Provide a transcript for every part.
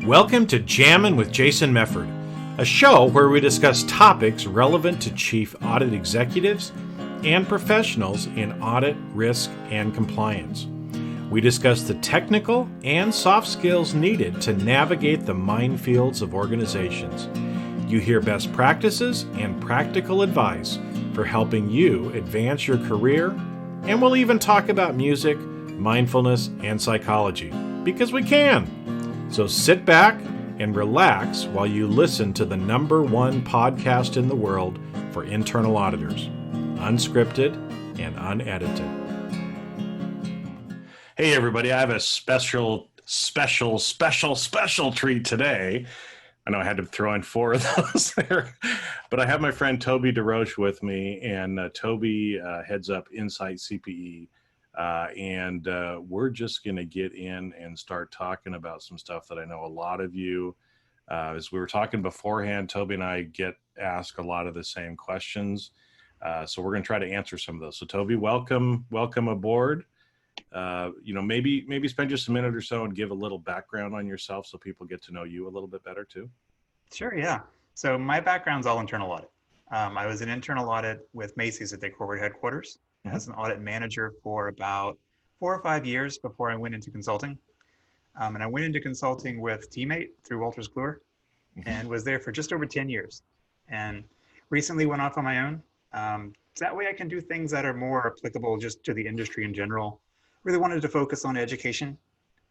Welcome to Jammin' with Jason Mefford, a show where we discuss topics relevant to chief audit executives and professionals in audit, risk, and compliance. We discuss the technical and soft skills needed to navigate the minefields of organizations. You hear best practices and practical advice for helping you advance your career, and we'll even talk about music, mindfulness, and psychology, because we can. So sit back and relax while you listen to the #1 podcast in the world for internal auditors, unscripted and unedited. Hey everybody, I have a special treat today. I know I had to throw in 4 of those there, but I have my friend Toby DeRoche with me, and Toby heads up InsightCPE. And we're just going to get in and start talking about some stuff that I know a lot of you, as we were talking beforehand, Toby and I get asked a lot of the same questions. So we're going to try to answer some of those. So Toby, welcome aboard. Maybe spend just a minute or so and give a little background on yourself so people get to know you a little bit better too. Sure, yeah. So my background's all internal audit. I was in internal audit with Macy's at their corporate headquarters as an audit manager for about 4 or 5 years before I went into consulting. And I went into consulting with Teammate through Wolters Kluwer and was there for just over 10 years. And recently went off on my own. That way I can do things that are more applicable just to the industry in general. Really wanted to focus on education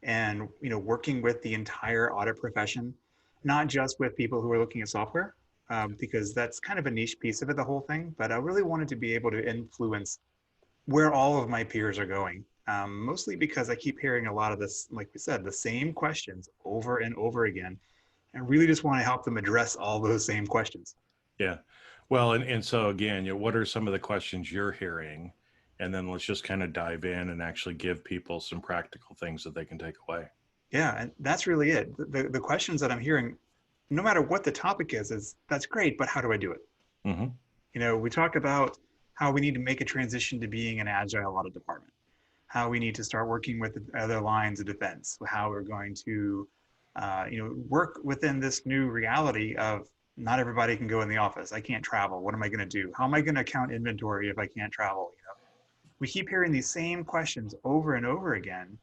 and working with the entire audit profession, not just with people who are looking at software, because that's kind of a niche piece of it, the whole thing. But I really wanted to be able to influence where all of my peers are going, mostly because I keep hearing a lot of this, like we said, the same questions over and over again. And really just want to help them address all those same questions. Yeah. Well, and so again, what are some of the questions you're hearing? And then let's just kind of dive in and actually give people some practical things that they can take away. Yeah, and that's really it. The questions that I'm hearing, no matter what the topic is that's great, but how do I do it? Mm-hmm. We talk about how we need to make a transition to being an agile audit department, how we need to start working with the other lines of defense, how we're going to, work within this new reality of not everybody can go in the office. I can't travel. What am I going to do? How am I going to count inventory if I can't travel? We keep hearing these same questions over and over again.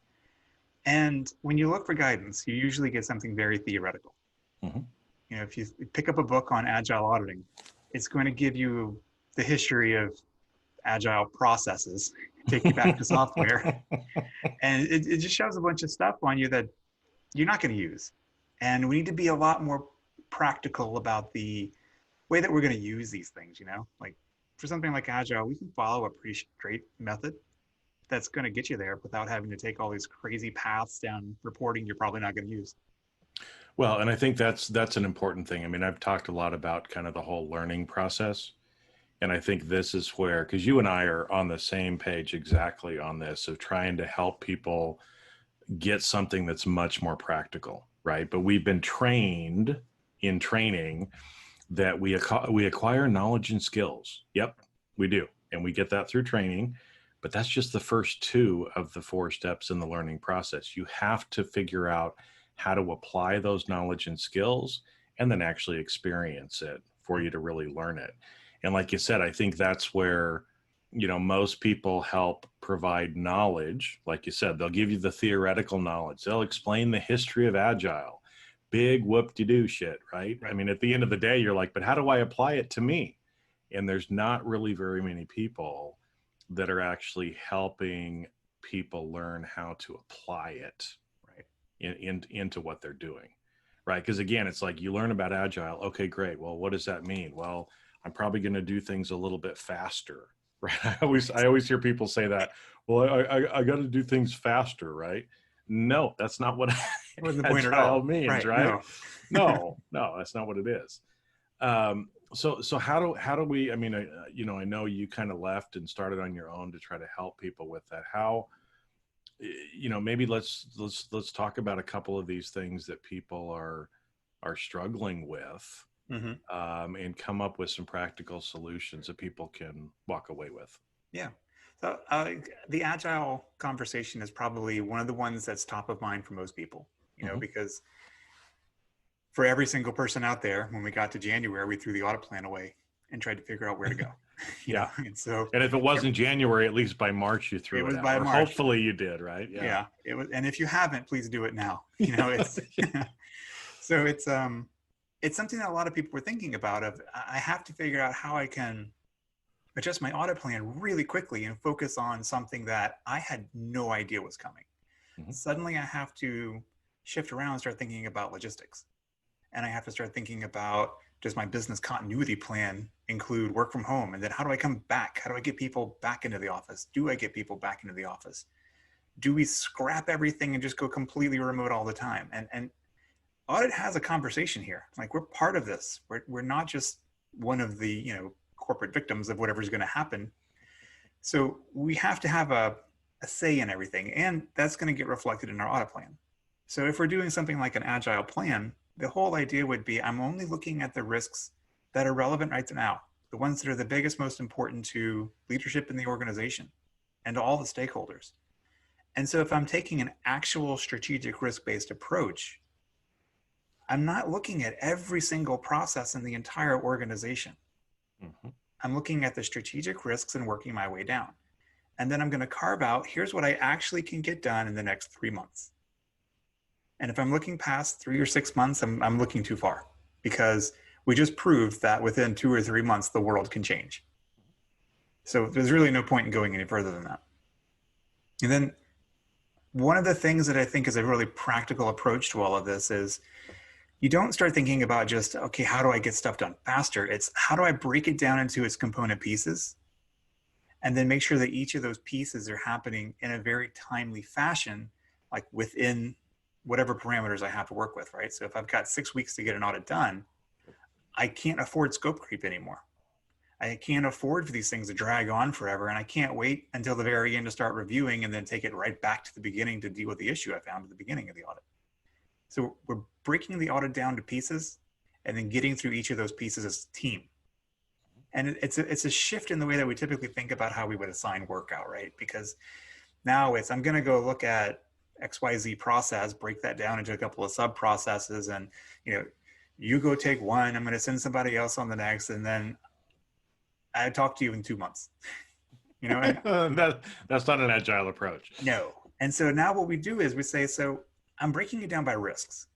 And when you look for guidance, you usually get something very theoretical. Mm-hmm. If you pick up a book on Agile Auditing, it's going to give you the history of agile processes, take you back to software. And it just shows a bunch of stuff on you that you're not going to use. And we need to be a lot more practical about the way that we're going to use these things, like for something like Agile, we can follow a pretty straight method that's going to get you there without having to take all these crazy paths down reporting you're probably not going to use. Well, and I think that's an important thing. I mean, I've talked a lot about kind of the whole learning process. And I think this is where, because you and I are on the same page exactly on this, of trying to help people get something that's much more practical, right? But we've been trained in training that we acquire knowledge and skills. Yep, we do. And we get that through training. But that's just the first 2 of the 4 steps in the learning process. You have to figure out how to apply those knowledge and skills and then actually experience it for you to really learn it. And like you said, I think that's where, most people help provide knowledge. Like you said, they'll give you the theoretical knowledge. They'll explain the history of Agile. Big whoop-de-doo shit, right? I mean, at the end of the day, you're like, but how do I apply it to me? And there's not really very many people that are actually helping people learn how to apply it, right, into what they're doing, right? Because again, it's like you learn about Agile. Okay, great. Well, what does that mean? Well, I'm probably going to do things a little bit faster, right? I always hear people say that. Well, I got to do things faster, right? No, that's not what Agile means, right? No, that's not what it is. So how do we? I mean, I know you kind of left and started on your own to try to help people with that. How, maybe let's talk about a couple of these things that people are struggling with. Mm-hmm. And come up with some practical solutions that people can walk away with. Yeah. So the Agile conversation is probably one of the ones that's top of mind for most people, because for every single person out there, when we got to January, we threw the audit plan away and tried to figure out where to go. Yeah. And so, and if it wasn't January, at least by March you it threw it was out, by or March. hopefully you did, right? Yeah, it was. And if you haven't, please do it now. It's so it's something that a lot of people were thinking about. Of I have to figure out how I can adjust my audit plan really quickly and focus on something that I had no idea was coming. Suddenly, I have to shift around and start thinking about logistics, and I have to start thinking about, does my business continuity plan include work from home? And then how do I come back? How do I get people back into the office? Do I get people back into the office? Do we scrap everything and just go completely remote all the time? And audit has a conversation here. Like, we're part of this. We're not just one of the corporate victims of whatever's going to happen. So we have to have a say in everything, and that's going to get reflected in our audit plan. So if we're doing something like an agile plan, the whole idea would be, I'm only looking at the risks that are relevant right now, the ones that are the biggest, most important to leadership in the organization and to all the stakeholders. And so if I'm taking an actual strategic risk-based approach, I'm not looking at every single process in the entire organization. I'm looking at the strategic risks and working my way down. And then I'm going to carve out, here's what I actually can get done in the next 3 months. And if I'm looking past 3 or 6 months, I'm looking too far, because we just proved that within 2 or 3 months, the world can change. So there's really no point in going any further than that. And then one of the things that I think is a really practical approach to all of this is, you don't start thinking about just, okay, how do I get stuff done faster? It's, how do I break it down into its component pieces, and then make sure that each of those pieces are happening in a very timely fashion, like within whatever parameters I have to work with, right? So if I've got 6 weeks to get an audit done, I can't afford scope creep anymore. I can't afford for these things to drag on forever, and I can't wait until the very end to start reviewing and then take it right back to the beginning to deal with the issue I found at the beginning of the audit. So we're breaking the audit down to pieces and then getting through each of those pieces as a team. And it's a shift in the way that we typically think about how we would assign work out, right? Because now it's, I'm going to go look at XYZ process, break that down into a couple of sub processes, and you go take one, I'm going to send somebody else on the next, and then I talk to you in 2 months. That's not an agile approach. No. And so now what we do is we say, so I'm breaking it down by risks.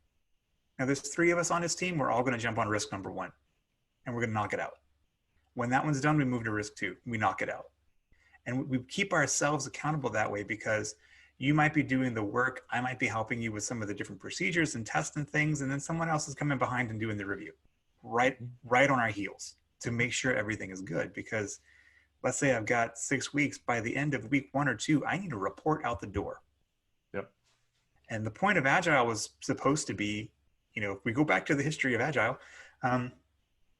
Now there's 3 of us on this team. We're all going to jump on risk number 1, and we're going to knock it out. When that one's done, we move to risk 2. We knock it out. And we keep ourselves accountable that way, because you might be doing the work. I might be helping you with some of the different procedures and tests and things. And then someone else is coming behind and doing the review right on our heels to make sure everything is good. Because let's say I've got 6 weeks, by the end of week 1 or 2, I need a report out the door. Yep. And the point of Agile was supposed to be, if we go back to the history of Agile,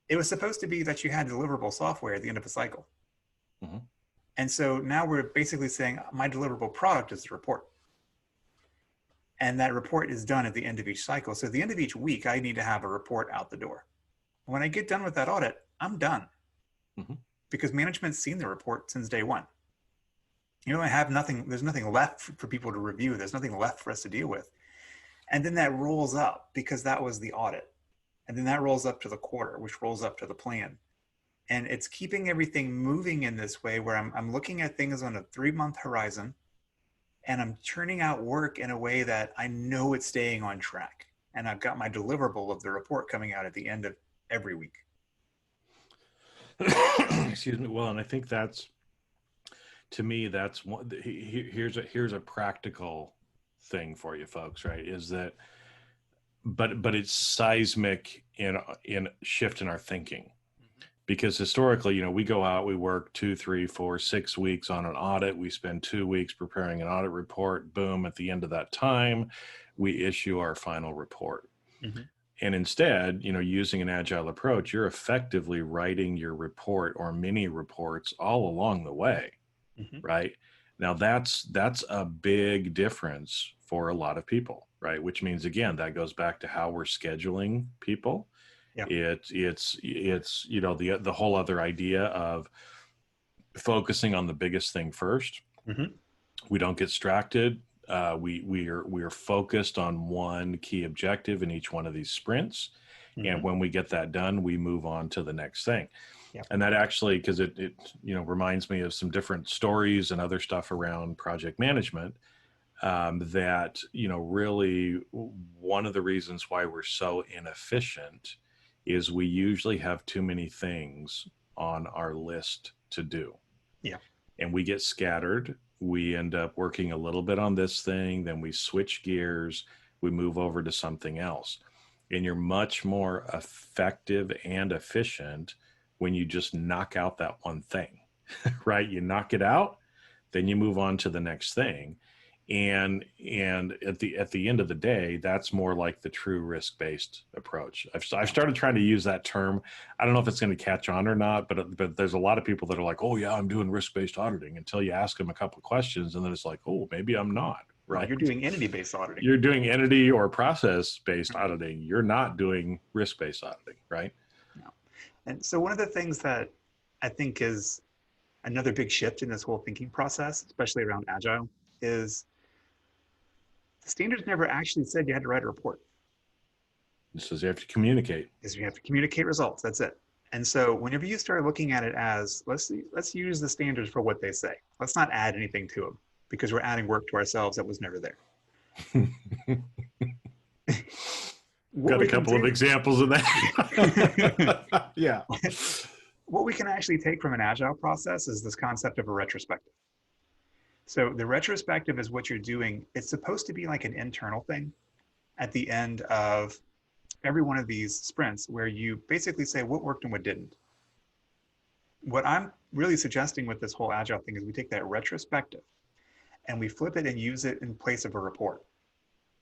it was supposed to be that you had deliverable software at the end of a cycle. And so now we're basically saying, my deliverable product is the report. And that report is done at the end of each cycle. So at the end of each week, I need to have a report out the door. When I get done with that audit, I'm done. Because management's seen the report since day one. I have nothing, there's nothing left for people to review. There's nothing left for us to deal with. And then that rolls up, because that was the audit. And then that rolls up to the quarter, which rolls up to the plan. And it's keeping everything moving in this way, where I'm looking at things on a 3-month horizon, and I'm churning out work in a way that I know it's staying on track. And I've got my deliverable of the report coming out at the end of every week. Excuse me. Well, and I think that's, to me, that's one. Here's a practical thing for you folks, right? Is that, but it's seismic in shift in our thinking. Because historically, we go out, we work 2, 3, 4, 6 weeks on an audit. We spend 2 weeks preparing an audit report. Boom, at the end of that time, we issue our final report. And instead, using an agile approach, you're effectively writing your report or mini reports all along the way, right? Now that's a big difference for a lot of people, right? Which means, again, that goes back to how we're scheduling people. Yeah. It's the whole other idea of focusing on the biggest thing first. We don't get distracted. we are focused on one key objective in each one of these sprints. And when we get that done, we move on to the next thing. Yep. And that actually, because it reminds me of some different stories and other stuff around project management, that really one of the reasons why we're so inefficient is we usually have too many things on our list to do. Yeah. And we get scattered. We end up working a little bit on this thing, then we switch gears, we move over to something else. And you're much more effective and efficient when you just knock out that one thing, right? You knock it out, then you move on to the next thing. And at the end of the day, that's more like the true risk-based approach. I've started trying to use that term. I don't know if it's going to catch on or not, but there's a lot of people that are like, oh yeah, I'm doing risk-based auditing, until you ask them a couple of questions, and then it's like, oh, maybe I'm not. Right? Well, you're doing entity-based auditing. You're doing entity or process-based auditing. You're not doing risk-based auditing, right? No. And so one of the things that I think is another big shift in this whole thinking process, especially around Agile, is the standards never actually said you had to write a report. It says you have to communicate. Is you have to communicate results. That's it. And so whenever you start looking at it as, let's use the standards for what they say. Let's not add anything to them, because we're adding work to ourselves that was never there. Got a couple of examples of that. Yeah. What we can actually take from an Agile process is this concept of a retrospective. So the retrospective is what you're doing. It's supposed to be like an internal thing at the end of every one of these sprints, where you basically say what worked and what didn't. What I'm really suggesting with this whole Agile thing is we take that retrospective and we flip it and use it in place of a report.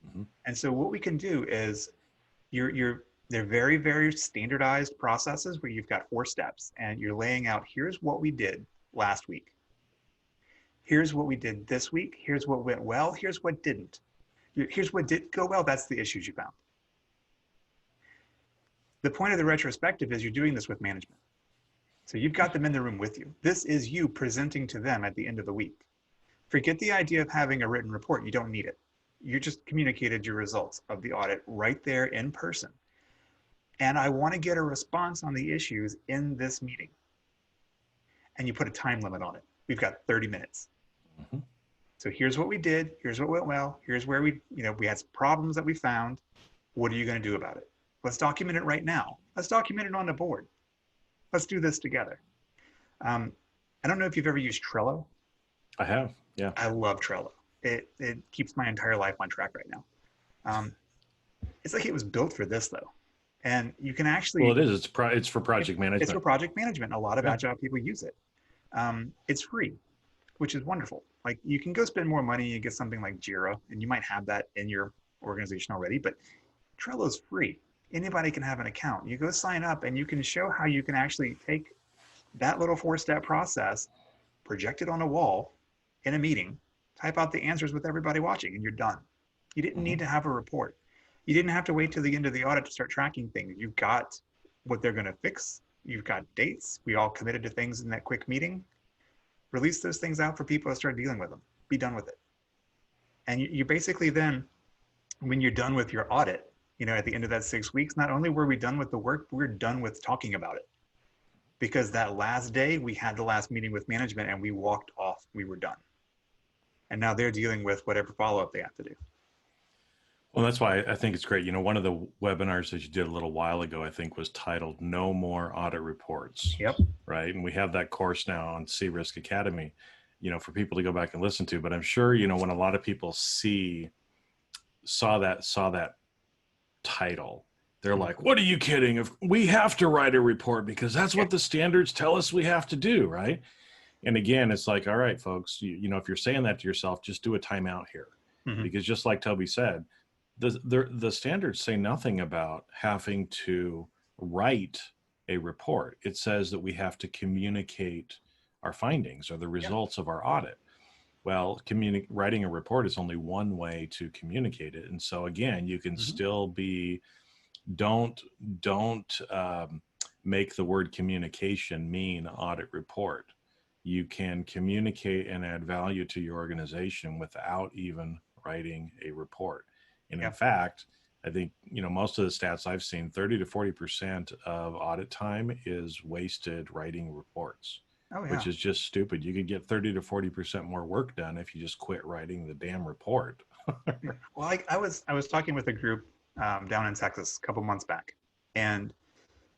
Mm-hmm. And so what we can do is they're very, very standardized processes where you've got 4 steps and you're laying out, here's what we did last week. Here's what we did this week. Here's what went well. Here's what didn't. Here's what did go well. That's the issues you found. The point of the retrospective is you're doing this with management. So you've got them in the room with you. This is you presenting to them at the end of the week. Forget the idea of having a written report. You don't need it. You just communicated your results of the audit right there in person. And I want to get a response on the issues in this meeting. And you put a time limit on it. We've got 30 minutes. Mm-hmm. So here's what we did. Here's what went well. Here's where we had some problems that we found. What are you going to do about it? Let's document it right now. Let's document it on the board. Let's do this together. I don't know if you've ever used Trello. I have, yeah. I love Trello. It keeps my entire life on track right now. It's like it was built for this, though. And you can actually... Well, it is. It's for project management. It's for project management. A lot of Agile people use it. It's free, which is wonderful. Like, you can go spend more money and get something like Jira, and you might have that in your organization already, but Trello's free. Anybody can have an account. You go sign up and you can show how you can actually take that little 4-step process, project it on a wall in a meeting, type out the answers with everybody watching, and you're done. You didn't need to have a report. You didn't have to wait till the end of the audit to start tracking things. You've got what they're going to fix. You've got dates. We all committed to things in that quick meeting. Release those things out for people to start dealing with them. Be done with it. And you basically then, when you're done with your audit, at the end of that 6 weeks, not only were we done with the work, we're done with talking about it. Because that last day, we had the last meeting with management and we walked off. We were done. And now they're dealing with whatever follow-up they have to do. Well, that's why I think it's great. One of the webinars that you did a little while ago, I think, was titled No More Audit Reports. Yep. Right. And we have that course now on C-Risk Academy, for people to go back and listen to. But I'm sure, when a lot of people saw that title, they're like, what are you kidding? If we have to write a report because that's what the standards tell us we have to do. Right. And again, it's like, all right, folks, if you're saying that to yourself, just do a timeout here. Mm-hmm. Because just like Toby said, the standards say nothing about having to write a report. It says that we have to communicate our findings or the results of our audit. Well, writing a report is only one way to communicate it. And so again, you can still be, don't make the word communication mean audit report. You can communicate and add value to your organization without even writing a report. And in Yeah. fact, I think, most of the stats I've seen, 30 to 40% of audit time is wasted writing reports, Oh which yeah. is just stupid. You could get 30 to 40% more work done if you just quit writing the damn report. Yeah. Well, I was talking with a group down in Texas a couple months back, and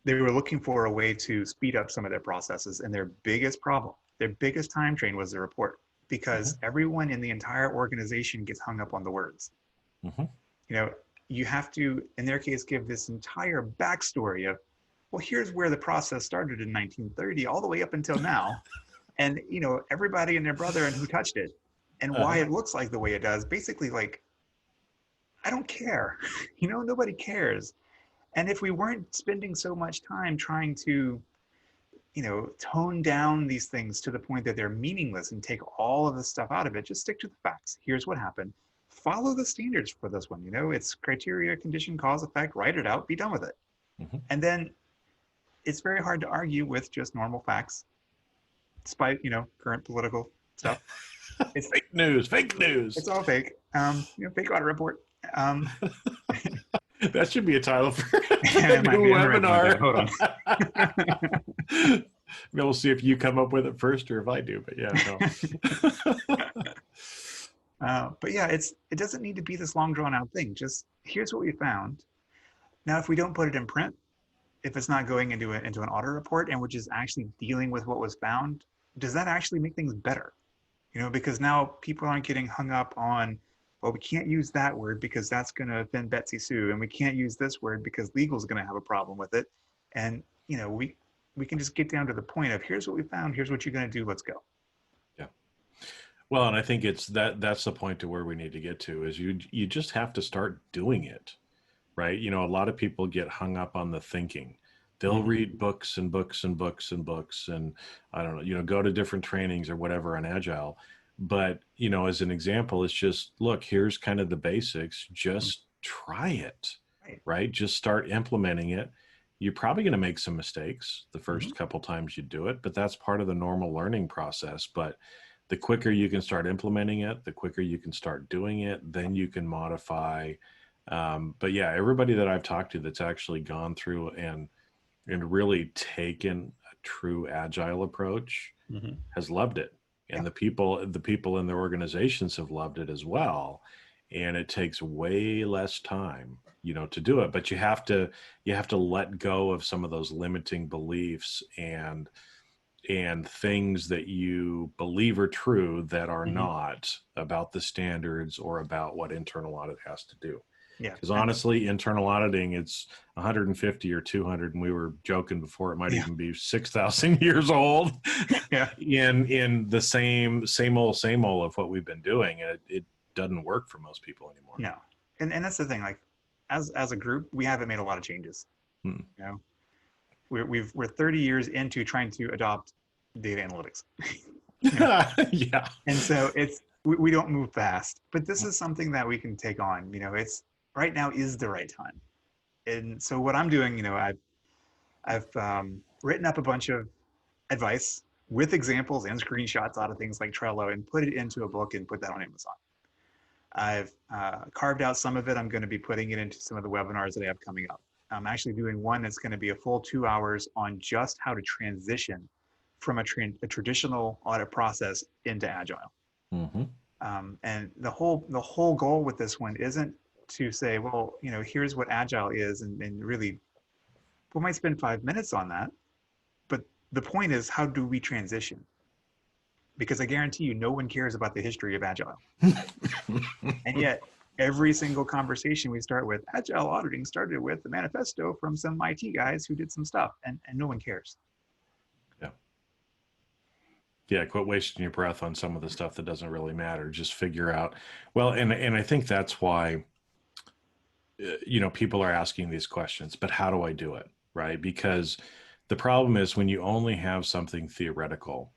they were looking for a way to speed up some of their processes. And their biggest problem, their biggest time drain was the report, because Mhm. everyone in the entire organization gets hung up on the words. Mhm. You know, you have to, in their case, give this entire backstory of, well, here's where the process started in 1930, all the way up until now, and everybody and their brother and who touched it, and why Uh-huh. it looks like the way it does. Basically, like, I don't care. Nobody cares. And if we weren't spending so much time trying to, tone down these things to the point that they're meaningless and take all of the stuff out of it, just stick to the facts. Here's what happened. Follow the standards for this one. It's criteria, condition, cause, effect, write it out, be done with it. Mhm. And then it's very hard to argue with just normal facts, despite, current political stuff. It's Fake news, fake news. it's all fake. Fake audit report. Um, That should be a title for a it might new be. I'm gonna write something down. webinar. Hold on. We'll see if you come up with it first or if I do, but yeah, no. But yeah, it doesn't need to be this long drawn out thing. Just here's what we found. Now, if we don't put it in print, if it's not going into an audit report and we're just actually dealing with what was found, does that actually make things better? Because now people aren't getting hung up on, well, we can't use that word because that's going to offend Betsy Sue, and we can't use this word because legal's going to have a problem with it. And we can just get down to the point of, here's what we found, here's what you're going to do, let's go. Yeah. Well, and I think that's the point to where we need to get to is you just have to start doing it, right? A lot of people get hung up on the thinking. They'll Mhm. read books and books and books and books and I don't know, go to different trainings or whatever on Agile. But, as an example, it's just, look, here's kind of the basics. Just try it, Right. right? Just start implementing it. You're probably going to make some mistakes the Mhm. first couple times you do it, but that's part of the normal learning process. But the quicker you can start implementing it, the quicker you can start doing it, then you can modify. But yeah, everybody that I've talked to that's actually gone through and really taken a true agile approach Mhm. has loved it. Yeah. And the people in their organizations have loved it as well. And it takes way less time, to do it. But you have to let go of some of those limiting beliefs and things that you believe are true that are Mhm. not about the standards or about what internal audit has to do. Yeah. Because honestly, internal auditing, it's 150 or 200, and we were joking before it might Yeah. even be 6,000 years old Yeah. in the same old of what we've been doing. And it doesn't work for most people anymore. No. And that's the thing. Like, as a group, we haven't made a lot of changes. Hmm. You know, we're 30 years into trying to adopt data analytics. you know, Yeah. and so we don't move fast. But this is something that we can take on. It's right now is the right time. And so what I'm doing, I've written up a bunch of advice with examples and screenshots out of things like Trello and put it into a book and put that on Amazon. I've carved out some of it. I'm going to be putting it into some of the webinars that I have coming up. I'm actually doing one that's going to be a full 2 hours on just how to transition from a traditional audit process into Agile. Mm-hmm. And the whole goal with this one isn't to say, well, here's what Agile is, and really, we might spend 5 minutes on that. But the point is, how do we transition? Because I guarantee you, no one cares about the history of Agile. And yet, every single conversation we start with, Agile auditing started with the manifesto from some IT guys who did some stuff, and no one cares. Yeah. Yeah, quit wasting your breath on some of the stuff that doesn't really matter. Just figure out. Well, and I think that's why people are asking these questions, but how do I do it? Right? Because the problem is when you only have something theoretical,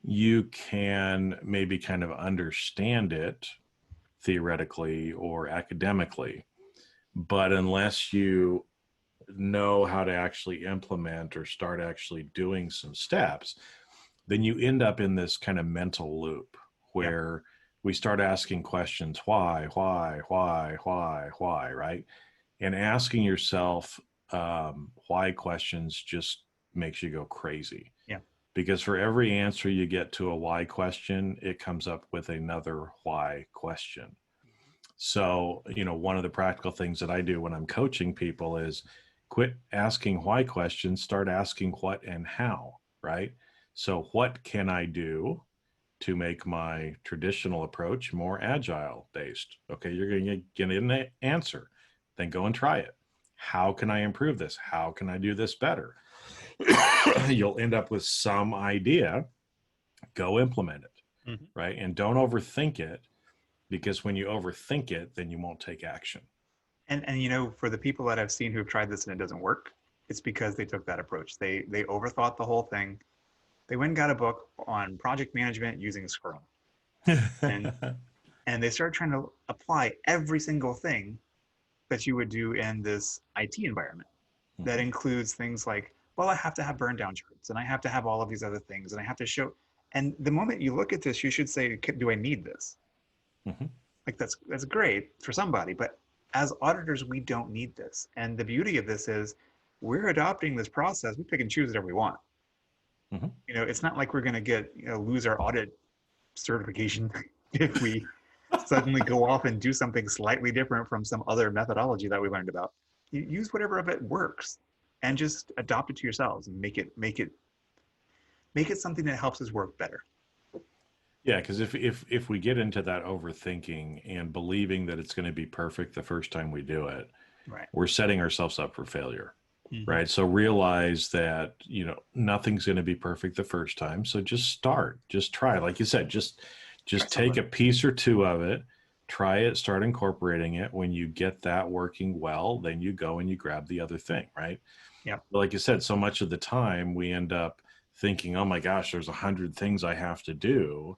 you can maybe kind of understand it theoretically or academically, but unless you know how to actually implement or start actually doing some steps, then you end up in this kind of mental loop Yeah. where we start asking questions, why, right? And asking yourself why questions just makes you go crazy. Yeah. Because for every answer you get to a why question, it comes up with another why question. So, one of the practical things that I do when I'm coaching people is quit asking why questions, start asking what and how, right? So, what can I do to make my traditional approach more agile based? Okay, you're going to get an answer, then go and try it. How can I improve this? How can I do this better? You'll end up with some idea, go implement it, Mm-hmm. right? And don't overthink it, because when you overthink it, then you won't take action. And for the people that I've seen who've tried this and it doesn't work, it's because they took that approach. They overthought the whole thing. They went and got a book on project management using Scrum, and and they started trying to apply every single thing that you would do in this IT environment. That includes things like, well, I have to have burn down charts, and I have to have all of these other things, and I have to show. And the moment you look at this, you should say, do I need this? Like that's great for somebody, but as auditors, we don't need this. And the beauty of this is we're adopting this process. We pick and choose whatever we want. It's not like we're going to get lose our audit certification if we suddenly go off and do something slightly different from some other methodology that we learned about. You use whatever of it works and just adopt it to yourselves and make it something that helps us work better. Yeah, because if we get into that overthinking and believing that it's going to be perfect the first time we do it, Right. we're setting ourselves up for failure. Right. So realize that, nothing's going to be perfect the first time. So just start, just try. Like you said, just take a piece or two of it, try it, start incorporating it. When you get that working well, then you go and you grab the other thing. Right. Yeah. Like you said, so much of the time we end up thinking, oh my gosh, there's 100 things I have to do.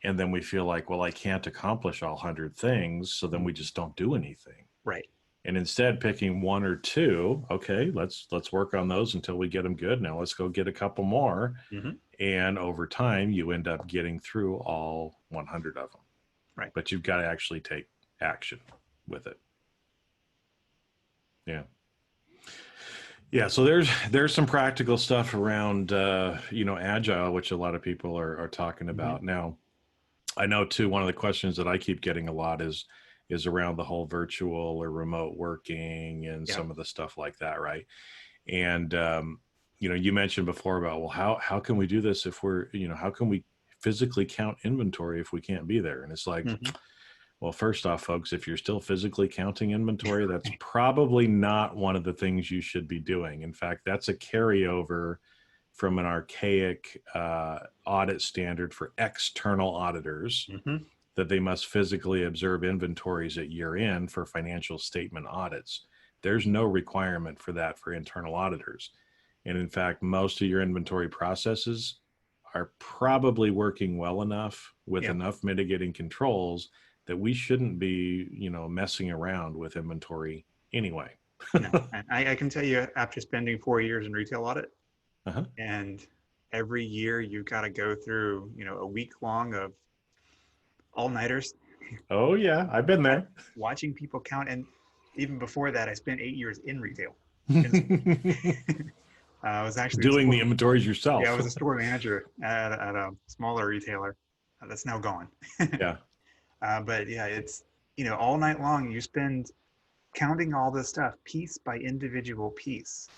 And then we feel like, well, I can't accomplish all 100 things. So then we just don't do anything. Right. And instead picking one or two, okay, let's work on those until we get them good. Now let's go get a couple more. And over time, you end up getting through all 100 of them. Right. But you've got to actually take action with it. Yeah. Yeah. So there's some practical stuff around, Agile, which a lot of people are talking about. Now, I know too, one of the questions that I keep getting a lot is around the whole virtual or remote working and some of the stuff like that, right? And you mentioned before about, well, how can we do this if we're, how can we physically count inventory if we can't be there? And it's like, well, first off, folks, if you're still physically counting inventory, that's probably not one of the things you should be doing. In fact, that's a carryover from an archaic audit standard for external auditors, that they must physically observe inventories at year end for financial statement audits. There's no requirement for that for internal auditors. And in fact, most of your inventory processes are probably working well enough with enough mitigating controls that we shouldn't be, messing around with inventory anyway. No. And I can tell you, after spending 4 years in retail audit, and every year you've got to go through, a week long of all-nighters. Oh yeah, I've been there. Watching people count. And even before that, I spent 8 years in retail. I was actually doing the inventories yourself. Yeah, I was a store manager at a smaller retailer that's now gone. Yeah. But yeah, it's, all night long you spend counting all this stuff piece by individual piece.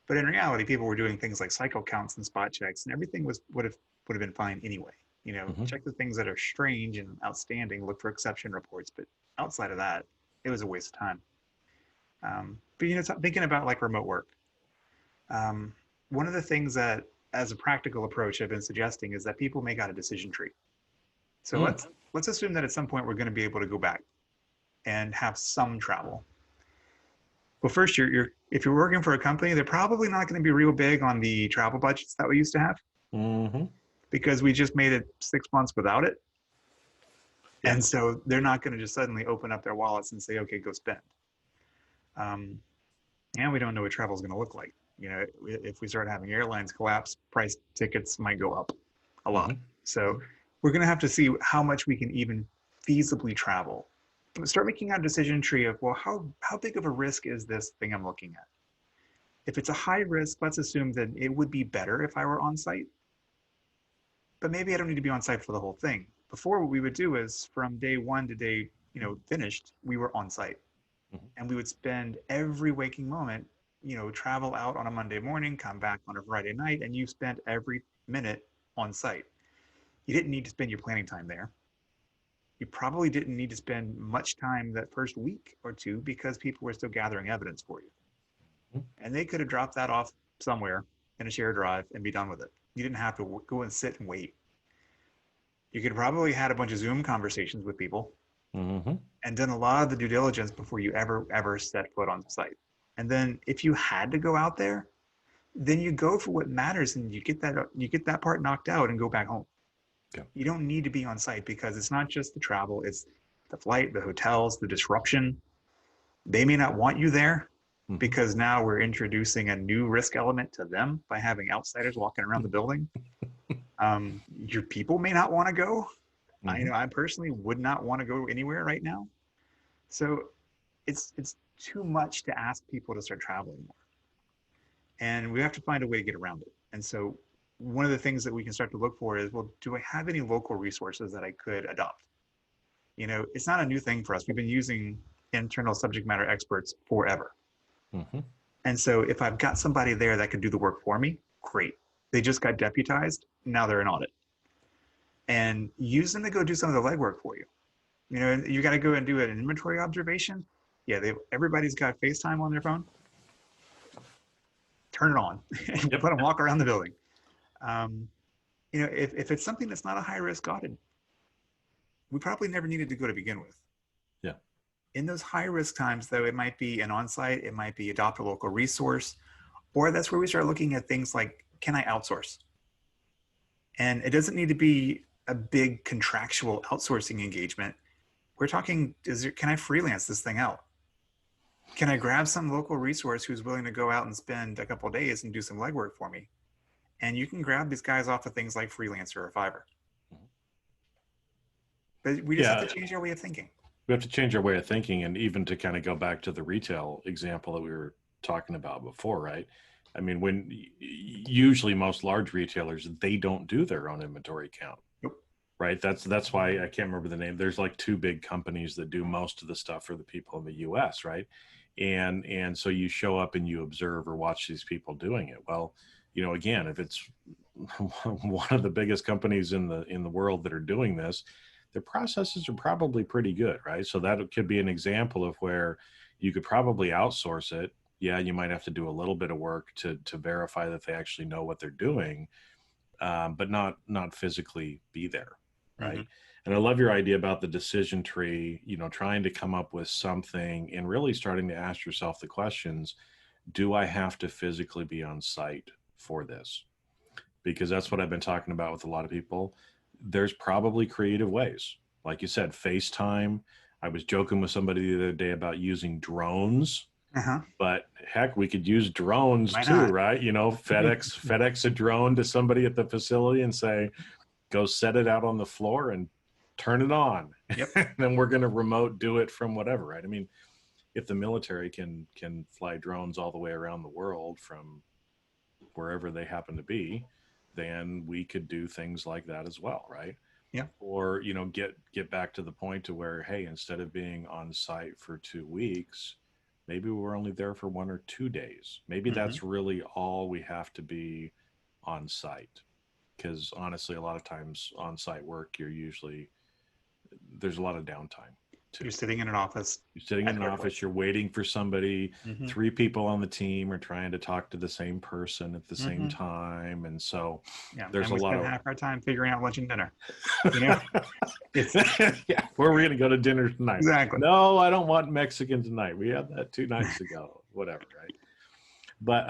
But in reality, people were doing things like cycle counts and spot checks, and everything would have been fine anyway. Check the things that are strange and outstanding, look for exception reports. But outside of that, it was a waste of time. But thinking about like remote work, one of the things that, as a practical approach, I've been suggesting is that people make out a decision tree. So let's assume that at some point we're going to be able to go back and have some travel. Well, first, if you're working for a company, they're probably not going to be real big on the travel budgets that we used to have, because we just made it 6 months without it. And so they're not going to just suddenly open up their wallets and say, okay, go spend. And we don't know what travel is going to look like. If we start having airlines collapse, tickets might go up a lot. So we're going to have to see how much we can even feasibly travel. Start making out a decision tree of, well, how big of a risk is this thing I'm looking at? If it's a high risk, let's assume that it would be better if I were on site, but maybe I don't need to be on site for the whole thing. Before, what we would do is from day one to day, finished, we were on site, Mhm. and we would spend every waking moment, travel out on a Monday morning, come back on a Friday night, and you spent every minute on site. You didn't need to spend your planning time there. You probably didn't need to spend much time that first week or two because people were still gathering evidence for you. Mhm. And they could have dropped that off somewhere in a shared drive and be done with it. You didn't have to go and sit and wait. You could probably had a bunch of Zoom conversations with people Mhm. and done a lot of the due diligence before you ever set foot on the site. And then if you had to go out there, then you go for what matters and you get that part knocked out and go back home. Yeah. You don't need to be on site because it's not just the travel, it's the flight, the hotels, the disruption. They may not want you there Mhm. because now we're introducing a new risk element to them by having outsiders walking around the building. Your people may not want to go. Mhm. I personally would not want to go anywhere right now. So it's too much to ask people to start traveling more, and we have to find a way to get around it. And so one of the things that we can start to look for is, well, do I have any local resources that I could adopt? It's not a new thing for us. We've been using internal subject matter experts forever. Mhm. And so if I've got somebody there that could do the work for me, great. They just got deputized. Now they're in audit. And use them to go do some of the legwork for you. You got to go and do an inventory observation. Yeah, everybody's got FaceTime on their phone. Turn it on and Yep. let them walk around the building. Um, if it's something that's not a high risk audit, we probably never needed to go to begin with. Yeah. In those high risk times, though, it might be an on site, it might be adopt a local resource, or that's where we start looking at things like, can I outsource? And it doesn't need to be a big contractual outsourcing engagement. We're talking, can I freelance this thing out? Can I grab some local resource who's willing to go out and spend a couple of days and do some legwork for me? And you can grab these guys off of things like Freelancer or Fiverr. Mhm. But we just have to Yeah. change our way of thinking. We have to change our way of thinking, and even to kind of go back to the retail example that we were talking about before, right? I mean, usually most large retailers, they don't do their own inventory count. Nope. Right. That's why I can't remember the name. There's like two big companies that do most of the stuff for the people in the US, right? And so you show up and you observe or watch these people doing it. Well, again, if it's one of the biggest companies in the world that are doing this, their processes are probably pretty good, right? So that could be an example of where you could probably outsource it. Yeah, you might have to do a little bit of work to verify that they actually know what they're doing, but not physically be there, Mm-hmm. right? And I love your idea about the decision tree, trying to come up with something and really starting to ask yourself the questions, do I have to physically be on site for this? Because that's what I've been talking about with a lot of people. There's probably creative ways. Like you said, FaceTime. I was joking with somebody the other day about using drones, Uh-huh. but heck, we could use drones Why too, not? right? FedEx a drone to somebody at the facility and say, go set it out on the floor and turn it on. Yep. And then we're going to remote do it from whatever, right? I mean, if the military can fly drones all the way around the world from wherever they happen to be, then we could do things like that as well, right? Yeah. Or get back to the point to where, hey, instead of being on site for 2 weeks, maybe we're only there for 1 or 2 days. Maybe Mm-hmm. that's really all we have to be on site, because honestly, a lot of times on site work, there's a lot of downtime too. You're sitting in an office You're sitting at in an airport. office, you're waiting for somebody, Mm-hmm. three people on the team are trying to talk to the same person at the same Mm-hmm. time. And so Yeah. there's And a we lot spend of, half our time figuring out lunch and dinner. You know, it's yeah, where are we going to go to dinner tonight? exactly. No, I don't want Mexican tonight. We had that 2 nights ago, whatever, right? But,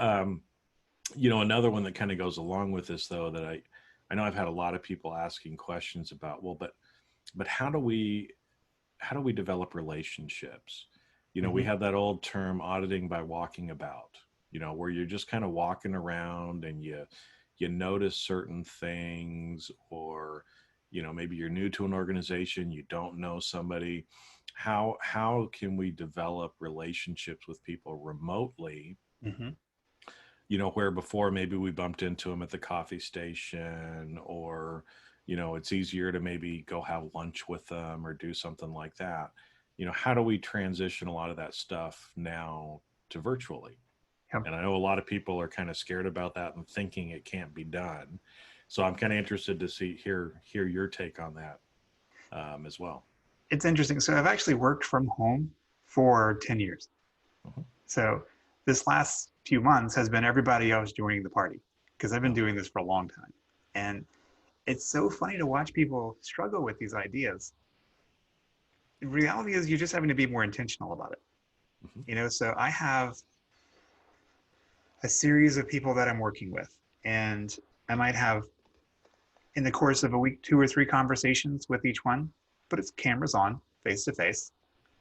another one that kind of goes along with this, though, that I know I've had a lot of people asking questions about, well, but how do we develop relationships? We Mm-hmm. have that old term, auditing by walking about, where you're just kind of walking around and you notice certain things, or maybe you're new to an organization, you don't know somebody. How can we develop relationships with people remotely, Mm-hmm. where before maybe we bumped into them at the coffee station, or, it's easier to maybe go have lunch with them or do something like that. How do we transition a lot of that stuff now to virtually? Yep. And I know a lot of people are kind of scared about that and thinking it can't be done. So I'm kind of interested to hear your take on that as well. It's interesting. So I've actually worked from home for 10 years. Mhm. So this last few months has been everybody else joining the party because I've been Oh, doing this for a long time. And it's so funny to watch people struggle with these ideas. The reality is you're just having to be more intentional about it. mhm. So I have a series of people that I'm working with, and I might have in the course of a week 2 or 3 conversations with each one, but it's cameras on, face to face.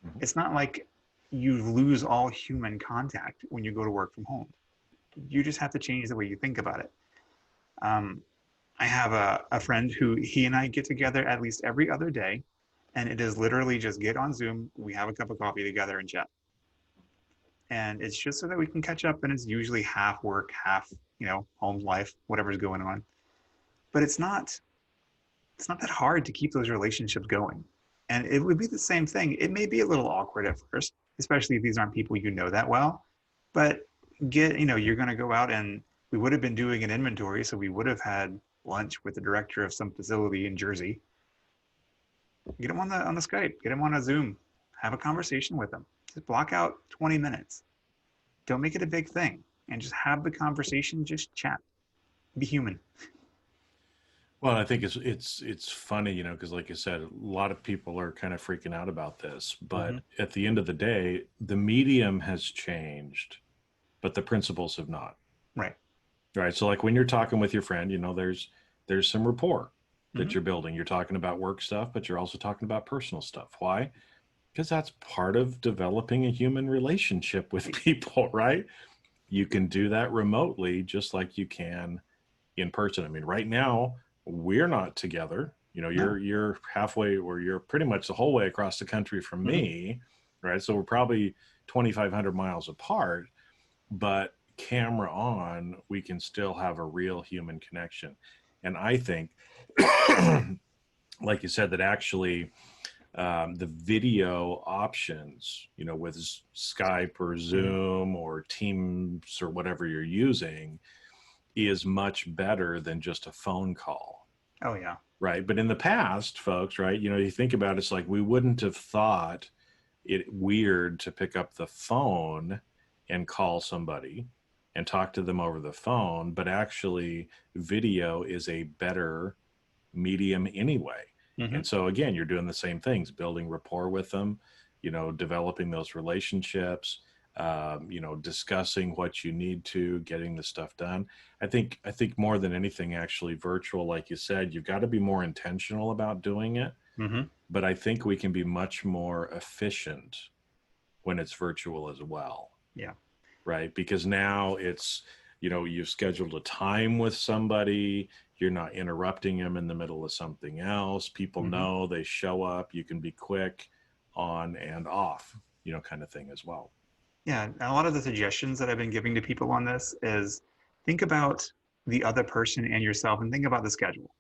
Mhm. It's not like you lose all human contact when you go to work from home. You just have to change the way you think about it. Um, I have a friend who he and I get together at least every other day, and it is literally just get on Zoom, we have a cup of coffee together and chat. And it's just so that we can catch up, and it's usually half work, half, home life, whatever's going on. But it's not that hard to keep those relationships going. And it would be the same thing. It may be a little awkward at first, especially if these aren't people you know that well. But you're going to go out, and we would have been doing an inventory. So we would have had lunch with the director of some facility in Jersey. Get them on the Skype, get them on a Zoom, have a conversation with them. Just block out 20 minutes. Don't make it a big thing and just have the conversation, just chat, be human. Well, I think it's funny, because like you said, a lot of people are kind of freaking out about this, Mm-hmm. but at the end of the day, the medium has changed, but the principles have not. Right. Right. So like when you're talking with your friend, there's some rapport that Mm-hmm. you're building. You're talking about work stuff, but you're also talking about personal stuff. Why? Because that's part of developing a human relationship with people, right? You can do that remotely just like you can in person. I mean, right now we're not together. No. You're halfway, or you're pretty much the whole way across the country from Mm-hmm. me, right? So we're probably 2,500 miles apart, but camera on, we can still have a real human connection. And I think, like you said, that actually the video options, with Skype or Mm-hmm. Zoom or Teams or whatever you're using, is much better than just a phone call. Oh yeah. Right. But in the past, folks, right, you think about it, it's like we wouldn't have thought it weird to pick up the phone and call somebody and talk to them over the phone, but actually video is a better medium anyway. Mm-hmm. And so again, you're doing the same things, building rapport with them, developing those relationships, discussing what you need to, getting the stuff done. I think more than anything, actually, virtual, like you said, you've got to be more intentional about doing it. Mm-hmm. But I think we can be much more efficient when it's virtual as well, Yeah. right? Because now it's, you've scheduled a time with somebody, you're not interrupting them in the middle of something else. People Mm-hmm. know, they show up, you can be quick on and off, kind of thing as well. Yeah. And a lot of the suggestions that I've been giving to people on this is think about the other person and yourself and think about the schedule,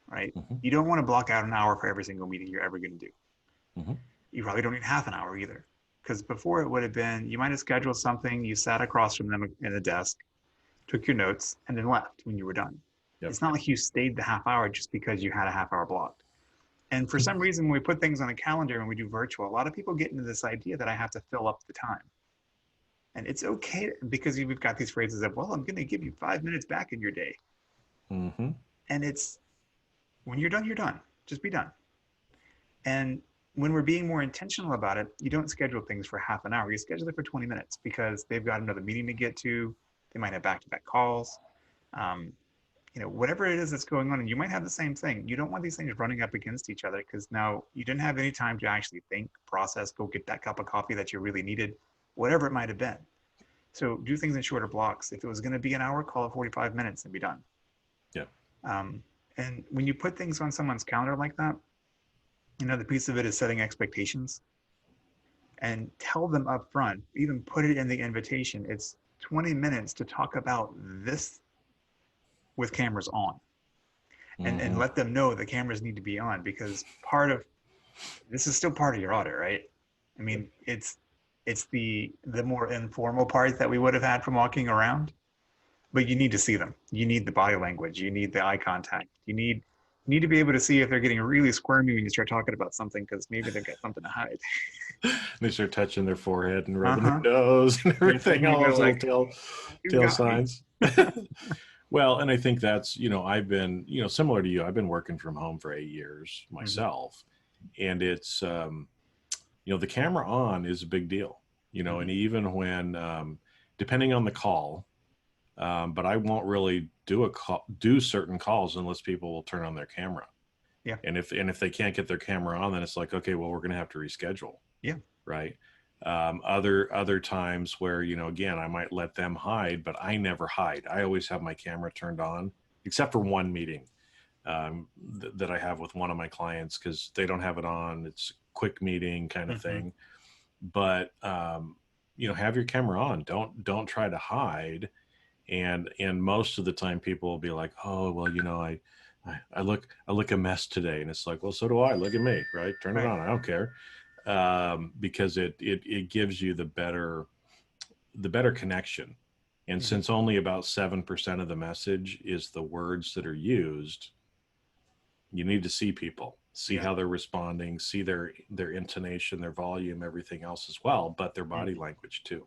right? Hmm. You don't want to block out an hour for every single meeting you're ever going to do. Hmm. You probably don't need half an hour either. Because before it would have been, you might have scheduled something, you sat across from them in a desk, took your notes, and then left when you were done. Yep. It's not like you stayed the half hour just because you had a half hour blocked. And for some reason, when we put things on a calendar and we do virtual, a lot of people get into this idea that I have to fill up the time. And it's okay because we've got these phrases of, well, I'm going to give you 5 minutes back in your day. Hmm. And it's when you're done, you're done. Just be done. And when we're being more intentional about it, you don't schedule things for half an hour. You schedule it for 20 minutes because they've got another meeting to get to. They might have back-to-back calls. Um, whatever it is that's going on, and you might have the same thing. You don't want these things running up against each other because now you didn't have any time to actually think, process, go get that cup of coffee that you really needed, whatever it might have been. So do things in shorter blocks. If it was going to be an hour, call it 45 minutes and be done. Yeah. Um, And when you put things on someone's calendar like that, the piece of it is setting expectations and tell them up front, even put it in the invitation. It's 20 minutes to talk about this with cameras on, and let them know the cameras need to be on, because this is still part of your audit, right? I mean, it's the more informal part that we would have had from walking around, but you need to see them. You need the body language. You need the eye contact. You need to be able to see if they're getting really squirmy when you start talking about something, because maybe they've got something to hide. They start touching their forehead and rubbing Uh-huh. their nose and everything, You all go those like, little you tail got me. signs. Well, and I think that's, I've been, similar to you, I've been working from home for 8 years Mm-hmm. myself. And it's, the camera on is a big deal, Mm-hmm. and even when, depending on the call, but I won't really do certain calls unless people will turn on their camera. Yeah. And if they can't get their camera on, then it's like, okay, well, we're going to have to reschedule. Yeah. Right. Other times where, again, I might let them hide, but I never hide. I always have my camera turned on, except for one meeting that I have with one of my clients, because they don't have it on. It's a quick meeting kind of thing. But have your camera on. Don't try to hide. And most of the time people will be like, oh, well, I look a mess today. And it's like, well, so do I. Look at me, right? Turn it on. I don't care. Because it gives you the better connection. And since only about 7% of the message is the words that are used, you need to see people, see how they're responding, see their intonation, their volume, everything else as well, but their body language too.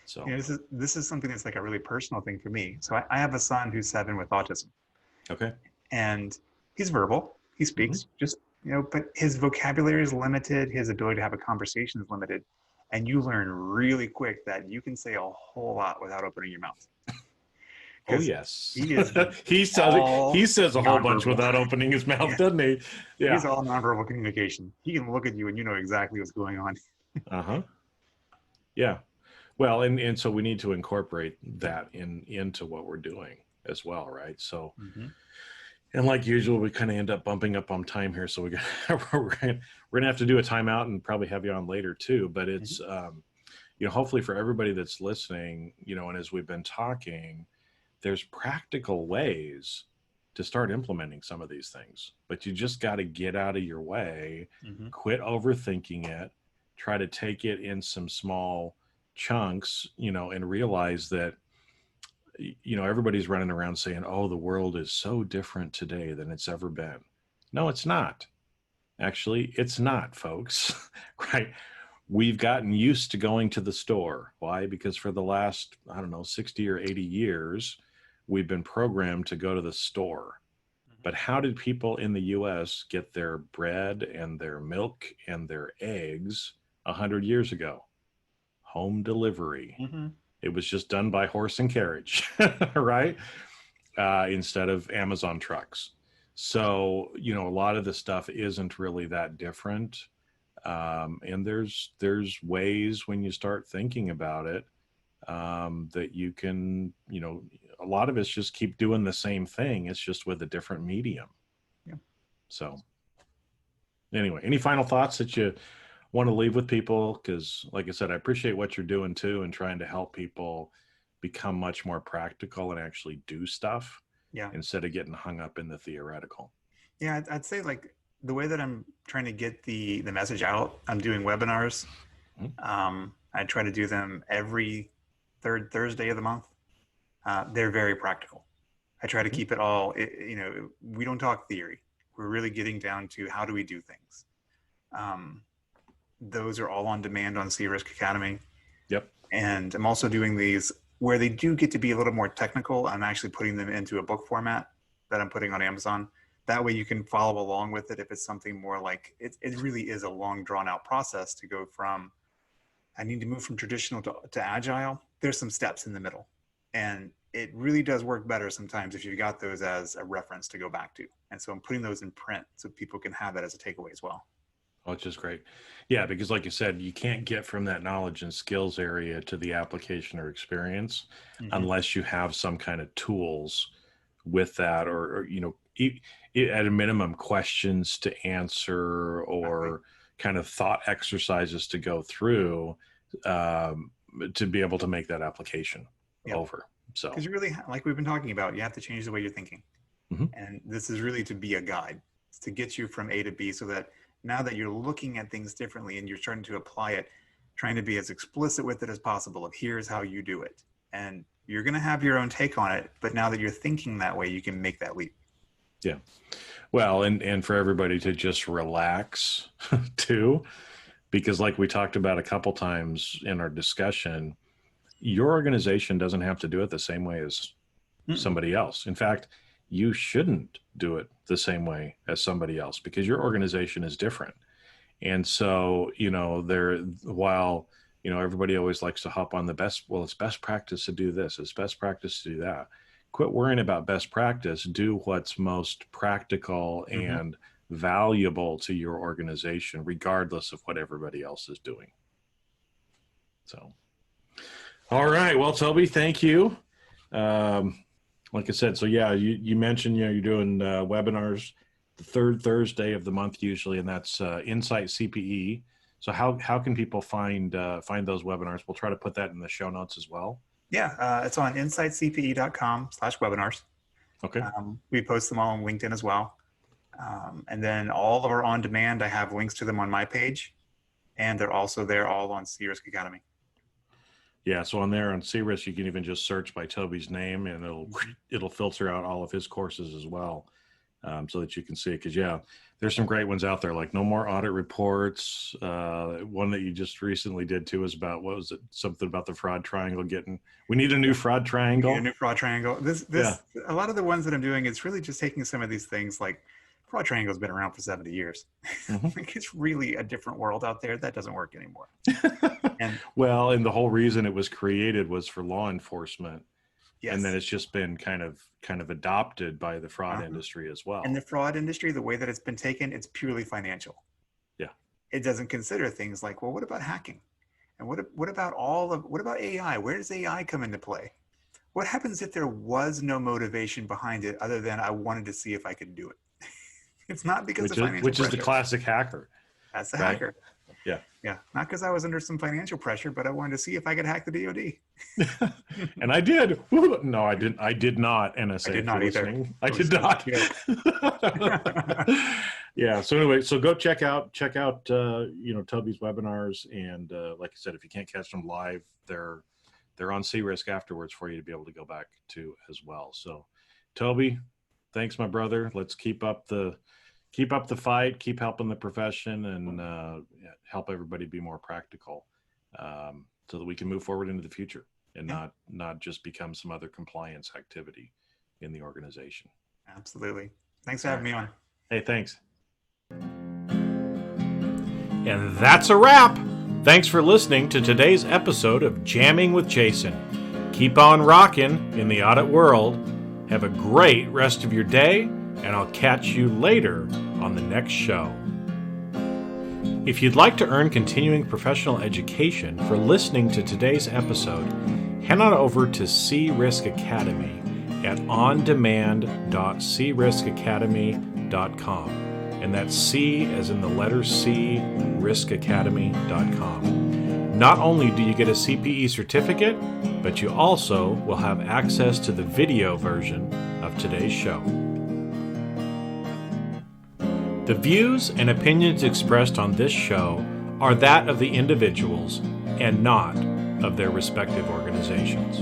So this is something that's like a really personal thing for me. So I have a son who's 7 with autism. Okay. And he's verbal. He speaks, just, but his vocabulary is limited. His ability to have a conversation is limited. And you learn really quick that you can say a whole lot without opening your mouth. Oh yes, he is he says a whole bunch without opening his mouth, doesn't he? Yeah, he's all nonverbal communication. He can look at you and you know exactly what's going on. Yeah. Well, and so we need to incorporate that into what we're doing as well, right? So, and like usual, we kind of end up bumping up on time here, so we're gonna have to do a timeout and probably have you on later too. But it's hopefully for everybody that's listening, and as we've been talking, there's practical ways to start implementing some of these things, but you just got to get out of your way, quit overthinking it, try to take it in some small chunks, and realize that, everybody's running around saying, oh, the world is so different today than it's ever been. No, it's not. Actually, it's not, folks, right? We've gotten used to going to the store. Why? Because for the last, 60 or 80 years, we've been programmed to go to the store. But how did people in the US get their bread and their milk and their eggs 100 years ago? Home delivery. It was just done by horse and carriage, right? Instead of Amazon trucks. So, a lot of the stuff isn't really that different. And there's ways when you start thinking about it, that you can, a lot of it's just keep doing the same thing. It's just with a different medium. Yeah. So anyway, any final thoughts that you want to leave with people? Because like I said, I appreciate what you're doing too, and trying to help people become much more practical and actually do stuff instead of getting hung up in the theoretical. Yeah, I'd say like the way that I'm trying to get the message out, I'm doing webinars. I try to do them every third Thursday of the month. They're very practical. I try to keep it all, we don't talk theory. We're really getting down to how do we do things. Those are all on demand on C-Risk Academy. Yep. And I'm also doing these where they do get to be a little more technical. I'm actually putting them into a book format that I'm putting on Amazon. That way you can follow along with it if it's something more like, it really is a long drawn out process to go from, I need to move from traditional to agile. There's some steps in the middle. And it really does work better sometimes if you've got those as a reference to go back to. And so I'm putting those in print so people can have that as a takeaway as well. Which is great. Yeah, because like you said, you can't get from that knowledge and skills area to the application or experience unless you have some kind of tools with that, or at a minimum, questions to answer or kind of thought exercises to go through to be able to make that application over. So, because you really, like we've been talking about, you have to change the way you're thinking. Mm-hmm. And this is really to be a guide. It's to get you from A to B, so that now that you're looking at things differently and you're starting to apply it, trying to be as explicit with it as possible of here's how you do it. And you're going to have your own take on it, but now that you're thinking that way, you can make that leap. Yeah. Well, and for everybody to just relax too, because like we talked about a couple times in our discussion, your organization doesn't have to do it the same way as somebody else. In fact, you shouldn't do it the same way as somebody else because your organization is different. And so, while, everybody always likes to hop on it's best practice to do this, it's best practice to do that. Quit worrying about best practice. Do what's most practical and valuable to your organization, regardless of what everybody else is doing. So, all right. Well, Toby, thank you. Like I said, so yeah, you mentioned, you're doing webinars the third Thursday of the month usually, and that's InsightCPE. So how can people find those webinars? We'll try to put that in the show notes as well. Yeah, it's on insightcpe.com/webinars. Okay. We post them all on LinkedIn as well. And then all of our on-demand, I have links to them on my page, and they're also there all on C-Risk Academy. Yeah, so on there on C-Risk, you can even just search by Toby's name, and it'll filter out all of his courses as well, so that you can see it. Because there's some great ones out there, like No More Audit Reports. One that you just recently did too is about, what was it? Something about the fraud triangle we need a new fraud triangle. A new fraud triangle. A lot of the ones that I'm doing, it's really just taking some of these things, like fraud triangle has been around for 70 years. Like, it's really a different world out there that doesn't work anymore. And the whole reason it was created was for law enforcement. Yes. And then it's just been kind of adopted by the fraud industry as well. And the fraud industry, the way that it's been taken, it's purely financial. Yeah. It doesn't consider things like, well, what about hacking? And what about AI? Where does AI come into play? What happens if there was no motivation behind it other than I wanted to see if I could do it? It's not because of financial pressure. Which is the classic hacker. That's the hacker. Yeah. Yeah. Not because I was under some financial pressure, but I wanted to see if I could hack the DoD. And I did. No, I didn't. I did not. NSA. I did not either. I did not. Yeah. So anyway, so go check out Toby's webinars, and like I said, if you can't catch them live, they're on C-Risk afterwards for you to be able to go back to as well. So, Toby, thanks, my brother. Let's keep up the fight, keep helping the profession, and help everybody be more practical, so that we can move forward into the future and not just become some other compliance activity in the organization. Absolutely. Thanks for having me on. Hey, thanks. And that's a wrap. Thanks for listening to today's episode of Jamming with Jason. Keep on rocking in the audit world. Have a great rest of your day, and I'll catch you later on the next show. If you'd like to earn continuing professional education for listening to today's episode, head on over to C-Risk Academy at ondemand.criskacademy.com. And that's C as in the letter C, riskacademy.com. Not only do you get a CPE certificate, but you also will have access to the video version of today's show. The views and opinions expressed on this show are that of the individuals and not of their respective organizations.